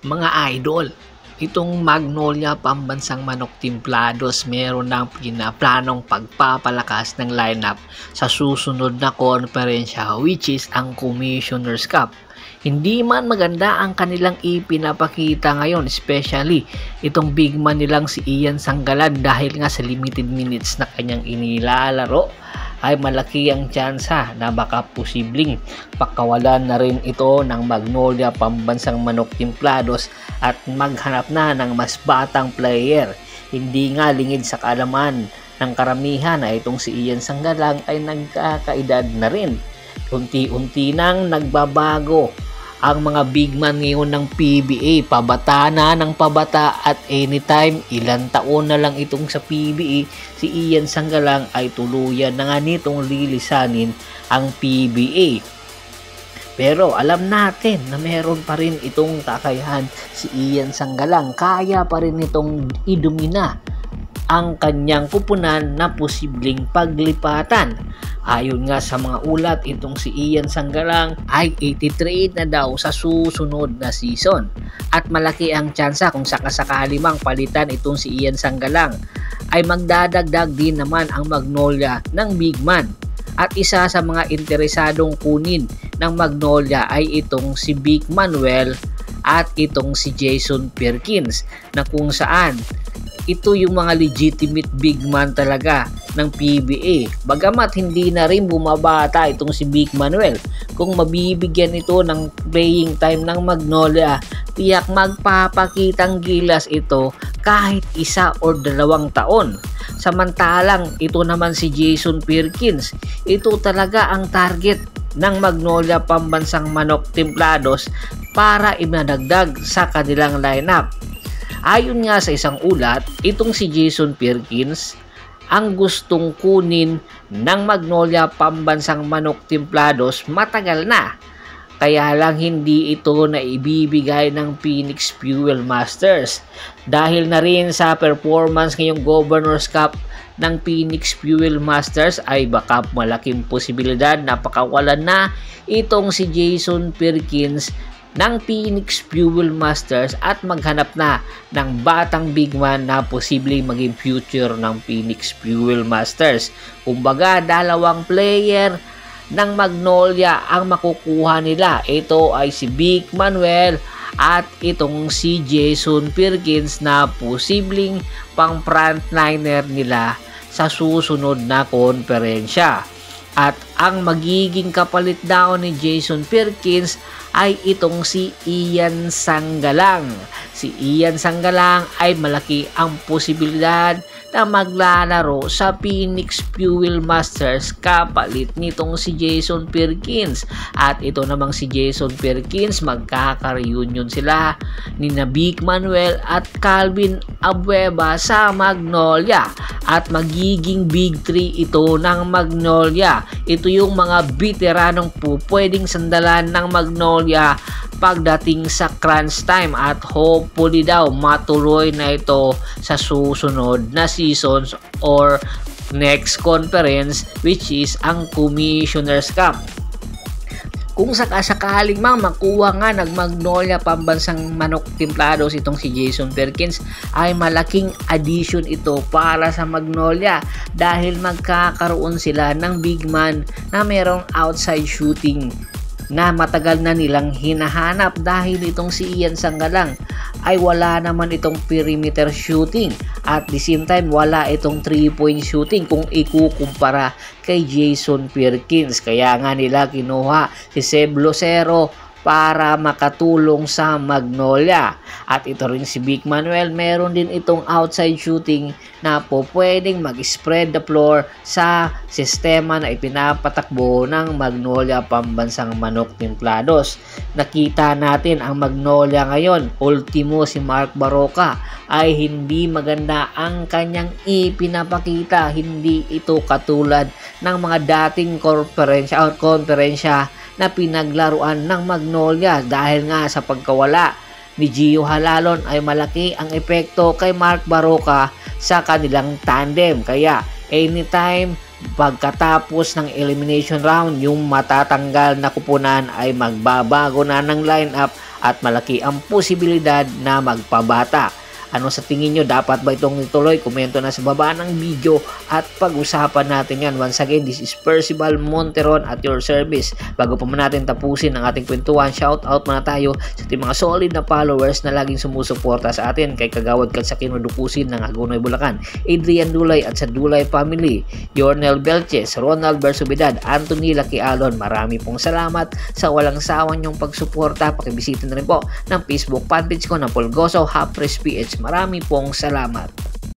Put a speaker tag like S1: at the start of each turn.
S1: Mga idol, itong Magnolia Pambansang Manok Timplados meron ng pinaplanong pagpapalakas ng lineup sa susunod na konferensya, which is ang Commissioner's Cup. Hindi man maganda ang kanilang ipinapakita ngayon, especially itong big man nilang si Ian Sanggalan, dahil nga sa limited minutes na kanyang inilalaro ay malaki ang tsansa na baka posibleng pakawalan na rin ito ng Magnolia Pambansang Manok Timplados at maghanap na ng mas batang player. Hindi nga lingid sa kaalaman ng karamihan na itong si Ian Sanggalang ay nagkakaedad na rin. Unti-unti nang nagbabago ang mga big man ngayon ng PBA, pabata na ng pabata, at anytime ilang taon na lang itong sa PBA, si Ian Sanggalang ay tuluyan na nga nitong lilisanin ang PBA. Pero alam natin na meron pa rin itong kakayahan si Ian Sanggalang, kaya pa rin itong idumina ang kanyang kupunan na posibleng paglipatan. Ayon nga sa mga ulat, itong si Ian Sanggalang ay 83 na daw sa susunod na season. At malaki ang tsansa kung sakasakali mang palitan itong si Ian Sanggalang, ay magdadagdag din naman ang Magnolia ng big man. At isa sa mga interesadong kunin ng Magnolia ay itong si Vic Manuel at itong si Jason Perkins, na kung saan ito yung mga legitimate big man talaga ng PBA. Bagamat hindi na rin bumabata itong si Vic Manuel, kung mabibigyan ito ng playing time ng Magnolia, tiyak magpapakitang gilas ito kahit 1 o 2 taon. Samantalang ito naman si Jason Perkins, ito talaga ang target ng Magnolia Pambansang Manok Timplados para imadagdag sa kanilang lineup. Ayon nga sa isang ulat, itong si Jason Perkins ang gustong kunin ng Magnolia Pambansang Manok Timplados matagal na. Kaya lang hindi ito na ibibigay ng Phoenix Fuel Masters. Dahil na rin sa performance ngayong Governor's Cup ng Phoenix Fuel Masters ay baka malaking posibilidad na pakawalan na itong si Jason Perkins ng Phoenix Fuel Masters at maghanap na ng batang big man na posibleng maging future ng Phoenix Fuel Masters. Kumbaga, 2 player ng Magnolia ang makukuha nila. Ito ay si Vic Manuel at itong si Jason Perkins na posibleng pang frontliner nila sa susunod na konferensya. At ang magiging kapalit daw ni Jason Perkins ay itong si Ian Sanggalang. Si Ian Sanggalang ay malaki ang posibilidad na maglalaro sa Phoenix Fuel Masters kapalit nitong si Jason Perkins. At ito namang si Jason Perkins, magkaka-reunion sila ni Vic Manuel at Calvin Abueva sa Magnolia. At magiging big 3 ito ng Magnolia. Ito yung mga veteranong pwedeng sandalan ng Magnolia pagdating sa crunch time, at hopefully daw matuloy na ito sa susunod na seasons or next conference, which is ang Commissioner's Cup. Kung sakasakaling mang makuha nga ng Magnolia Pambansang Manok Timplados itong si Jason Perkins, ay malaking addition ito para sa Magnolia dahil magkakaroon sila ng big man na merong outside shooting na matagal na nilang hinahanap, dahil itong si Ian Sanggalang ay wala naman itong perimeter shooting at the same time wala itong 3-point shooting kung ikukumpara kay Jason Perkins. Kaya nga nila kinuha si Seb Lucero para makatulong sa Magnolia. At ito rin si Vic Manuel, meron din itong outside shooting na pwedeng mag-spread the floor sa sistema na ipinapatakbo ng Magnolia Pambansang Manok Timplados. Nakita natin ang Magnolia ngayon, ultimo si Mark Baroka ay hindi maganda ang kanyang ipinapakita. Hindi ito katulad ng mga dating konferensya na pinaglaruan ng Magnolia, dahil nga sa pagkawala ni Gio Halalon ay malaki ang epekto kay Mark Baroka sa kanilang tandem. Kaya anytime pagkatapos ng elimination round, yung matatanggal na kupunan ay magbabago na ng lineup at malaki ang posibilidad na magpabata. Ano sa tingin nyo? Dapat ba itong ituloy? Komento na sa baba ng video at pag-usapan natin yan. Once again, this is Percival Monteron at your service. Bago pa man natin tapusin ang ating kwentuhan, shout out muna tayo sa ating mga solid na followers na laging sumusuporta sa atin. Kay Kagawad Katsakino Dupusin ng Agunoy, Bulacan, Adrian Dulay at sa Dulay Family, Yornel Belches, Ronald Bersubidad, Anthony Laquialon. Marami pong salamat sa walang sawang nyong pagsuporta. Pakibisita na rin po ng Facebook fanpage ko na Polgoso Hapres PH. Marami pong salamat.